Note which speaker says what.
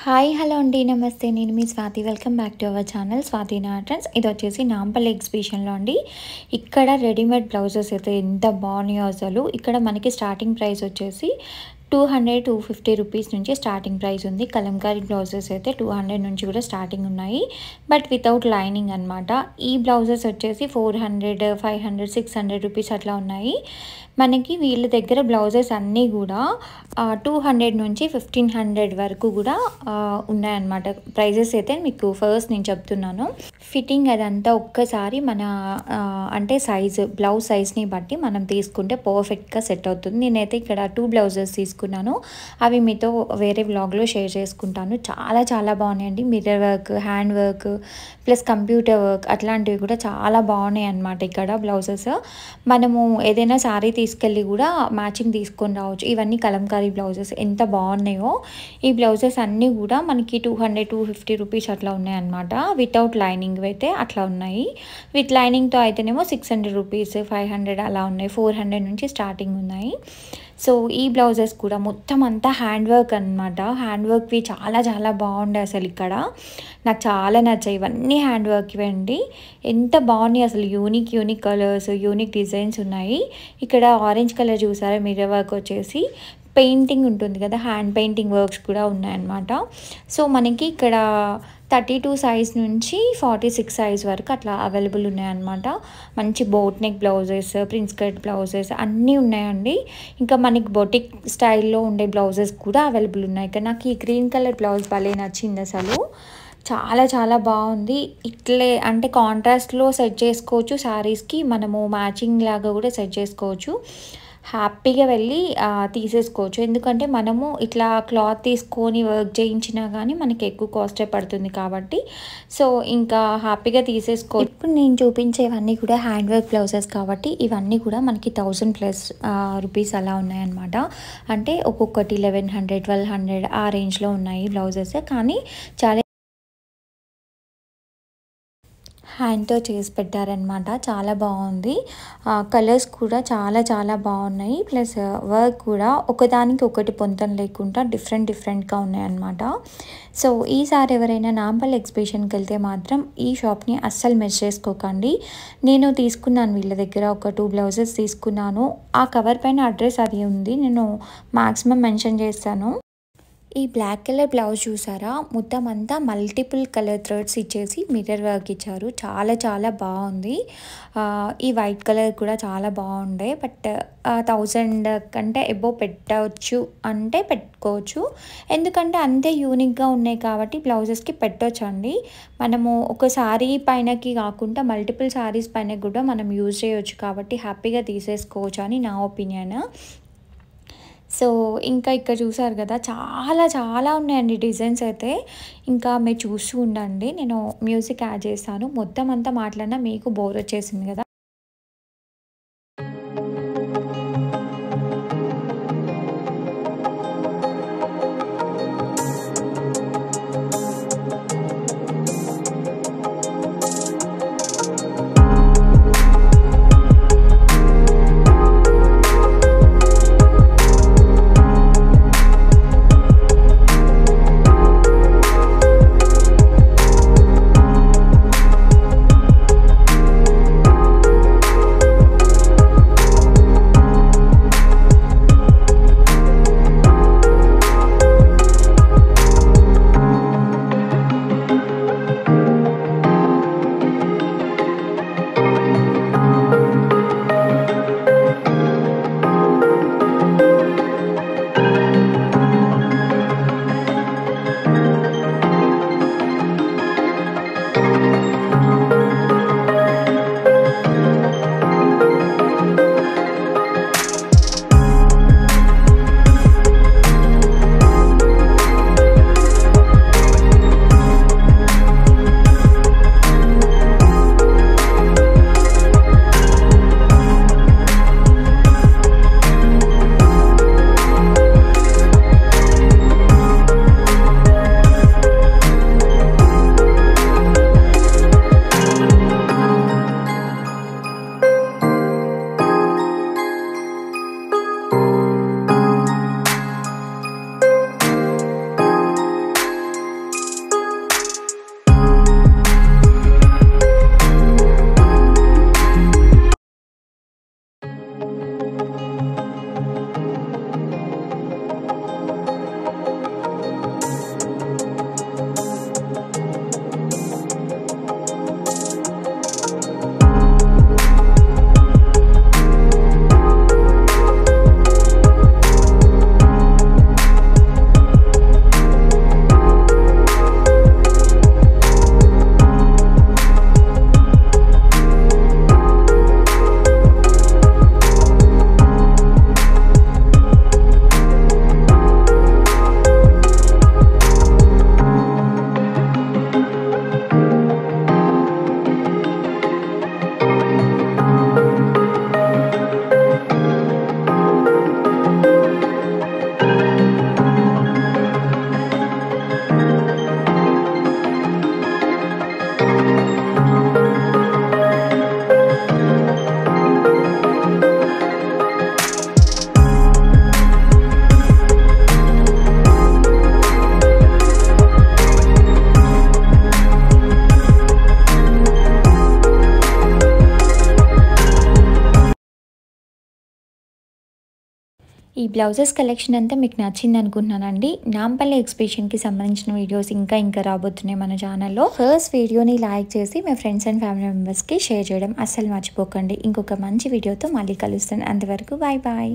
Speaker 1: Hi hello అండి నమస్తే నేను మీ Swathi welcome back to our channel Swathi నాట్రన్స్. ఇది వచ్చేసి నాంపల్లి ఎగ్జిబిషన్లో అండి. ఇక్కడ రెడీమేడ్ బ్లౌజెస్ అయితే ఎంత బాగున్నాయో అసలు. ఇక్కడ మనకి స్టార్టింగ్ ప్రైస్ వచ్చేసి 200-250 రూపీస్ నుంచి స్టార్టింగ్ ప్రైస్ ఉంది. కలంకారీ బ్లౌజెస్ అయితే 200 నుంచి కూడా స్టార్టింగ్ ఉన్నాయి, బట్ వితౌట్ లైనింగ్ అనమాట. ఈ బ్లౌజెస్ వచ్చేసి 400, 500, 600 రూపీస్ అట్లా ఉన్నాయి. మనకి వీళ్ళ దగ్గర బ్లౌజెస్ అన్నీ కూడా 200 నుంచి 1500 వరకు కూడా ఉన్నాయన్నమాట. ప్రైజెస్ అయితే మీకు ఫస్ట్ నేను చెప్తున్నాను. ఫిట్టింగ్ అదంతా ఒక్కసారి మన అంటే సైజు బ్లౌజ్ సైజ్ని బట్టి మనం తీసుకుంటే పర్ఫెక్ట్గా సెట్ అవుతుంది. నేనైతే ఇక్కడ 2 బ్లౌజెస్ తీసుకున్నాను, అవి మీతో వేరే వ్లాగ్లో షేర్ చేసుకుంటాను. చాలా చాలా బాగున్నాయండి. Mirror work, hand work plus computer work అట్లాంటివి కూడా చాలా బాగున్నాయి అన్నమాట. ఇక్కడ బ్లౌజెస్ మనము ఏదైనా శారీ తీసుకెళ్ళి కూడా మ్యాచింగ్ తీసుకొని రావచ్చు. ఇవన్నీ కలంకారీ బ్లౌజెస్ ఎంత బాగున్నాయో. ఈ బ్లౌజెస్ అన్నీ కూడా మనకి 200-250 రూపీస్ అట్లా ఉన్నాయన్నమాట. వితౌట్ లైనింగ్ అయితే అట్లా ఉన్నాయి. విత్ లైనింగ్తో అయితేనేమో 600 రూపీస్, 500 అలా ఉన్నాయి. 400 నుంచి స్టార్టింగ్ ఉన్నాయి. సో ఈ బ్లౌజెస్ కూడా మొత్తం అంతా హ్యాండ్ వర్క్ అనమాట. హ్యాండ్ వర్క్వి చాలా చాలా బాగుండే అసలు. ఇక్కడ నాకు చాలా నచ్చాయి. ఇవన్నీ హ్యాండ్ వర్క్వి అండి. ఎంత బాగున్నాయి అసలు. యూనిక్ కలర్స్, యూనిక్ డిజైన్స్ ఉన్నాయి. ఇక్కడ ఆరెంజ్ కలర్ చూసారా, మిర్రర్ వర్క్ వచ్చేసి పెయింటింగ్ ఉంటుంది కదా, హ్యాండ్ పెయింటింగ్ వర్క్స్ కూడా ఉన్నాయన్నమాట. సో మనకి ఇక్కడ 32 సైజ్ నుంచి 46 సైజ్ వరకు అట్లా అవైలబుల్ ఉన్నాయన్నమాట. మంచి boat neck blouses, prince cut blouses అన్నీ ఉన్నాయండి. ఇంకా మనకి బొటిక్ స్టైల్లో ఉండే బ్లౌజెస్ కూడా అవైలబుల్ ఉన్నాయి. ఇక్కడ నాకు ఈ గ్రీన్ కలర్ బ్లౌజ్ భలే నచ్చింది అసలు. చాలా చాలా బాగుంది. ఇట్లే అంటే కాంట్రాస్ట్లో సెట్ చేసుకోవచ్చు శారీస్కి. మనము మ్యాచింగ్ లాగా కూడా సెట్ చేసుకోవచ్చు. హ్యాపీగా వెళ్ళి తీసేసుకోవచ్చు. ఎందుకంటే మనము ఇట్లా క్లాత్ తీసుకొని వర్క్ చేయించినా కానీ మనకి ఎక్కువ కాస్టే పడుతుంది కాబట్టి సో ఇంకా హ్యాపీగా తీసేసుకోవచ్చు. ఇప్పుడు నేను చూపించేవన్నీ కూడా హ్యాండ్ వర్క్ బ్లౌజెస్ కాబట్టి ఇవన్నీ కూడా మనకి 1000+ రూపీస్ అలా ఉన్నాయన్నమాట. అంటే ఒక్కొక్కటి 1100, 1200 ఆ రేంజ్లో ఉన్నాయి బ్లౌజెస్. కానీ చాలా హ్యాండ్తో చేసి పెట్టారనమాట. చాలా బాగుంది. కలర్స్ కూడా చాలా చాలా బాగున్నాయి. ప్లస్ వర్క్ కూడా ఒకదానికి ఒకటి పొంతం లేకుండా డిఫరెంట్గా ఉన్నాయన్నమాట. సో ఈసారి ఎవరైనా నాంపల్లి ఎగ్జిబిషన్కి వెళ్తే మాత్రం ఈ షాప్ని అస్సలు మిస్ చేసుకోకండి. నేను తీసుకున్నాను వీళ్ళ దగ్గర ఒక 2 బ్లౌజెస్ తీసుకున్నాను. ఆ కవర్ పైన అడ్రస్ అది ఉంది, నేను మ్యాక్సిమం మెన్షన్ చేస్తాను. ఈ బ్లాక్ కలర్ బ్లౌజ్ చూసారా, మొత్తం అంతా మల్టిపుల్ కలర్ థ్రెడ్స్ ఇచ్చేసి మిర్రర్ వర్క్ ఇచ్చారు. చాలా చాలా బాగుంది. ఈ వైట్ కలర్ కూడా చాలా బాగుండే. బట్ 1000 కంటే ఎబో పెట్టవచ్చు అంటే పెట్టుకోవచ్చు. ఎందుకంటే అంతే యూనిక్గా ఉన్నాయి కాబట్టి బ్లౌజెస్కి పెట్టవచ్చు అండి. మనము ఒక శారీ పైనకి కాకుండా మల్టిపుల్ శారీస్ పైన కూడా మనం యూజ్ చేయవచ్చు కాబట్టి హ్యాపీగా తీసేసుకోవచ్చు అని నా ఒపీనియన్. సో ఇంకా ఇక్కడ చూసారు కదా, చాలా చాలా ఉన్నాయండి డిజైన్స్ అయితే. ఇంకా మీరు చూస్తూ ఉండండి, నేను మ్యూజిక్ యాడ్ చేస్తాను. మొత్తం అంతా మాట్లాడినా మీకు బోర్ వచ్చేసింది కదా. ఈ బ్లౌజెస్ కలెక్షన్ అంతా మీకు నచ్చింది అనుకుంటున్నానండి. నాంపల్లి ఎగ్జిబిషన్కి సంబంధించిన వీడియోస్ ఇంకా రాబోతున్నాయి మన ఛానల్లో. ఫస్ట్ వీడియోని లైక్ చేసి మీ ఫ్రెండ్స్ అండ్ ఫ్యామిలీ మెంబర్స్కి షేర్ చేయడం అస్సలు మర్చిపోకండి. ఇంకొక మంచి వీడియోతో మళ్ళీ కలుస్తాను. అంతవరకు బాయ్ బాయ్.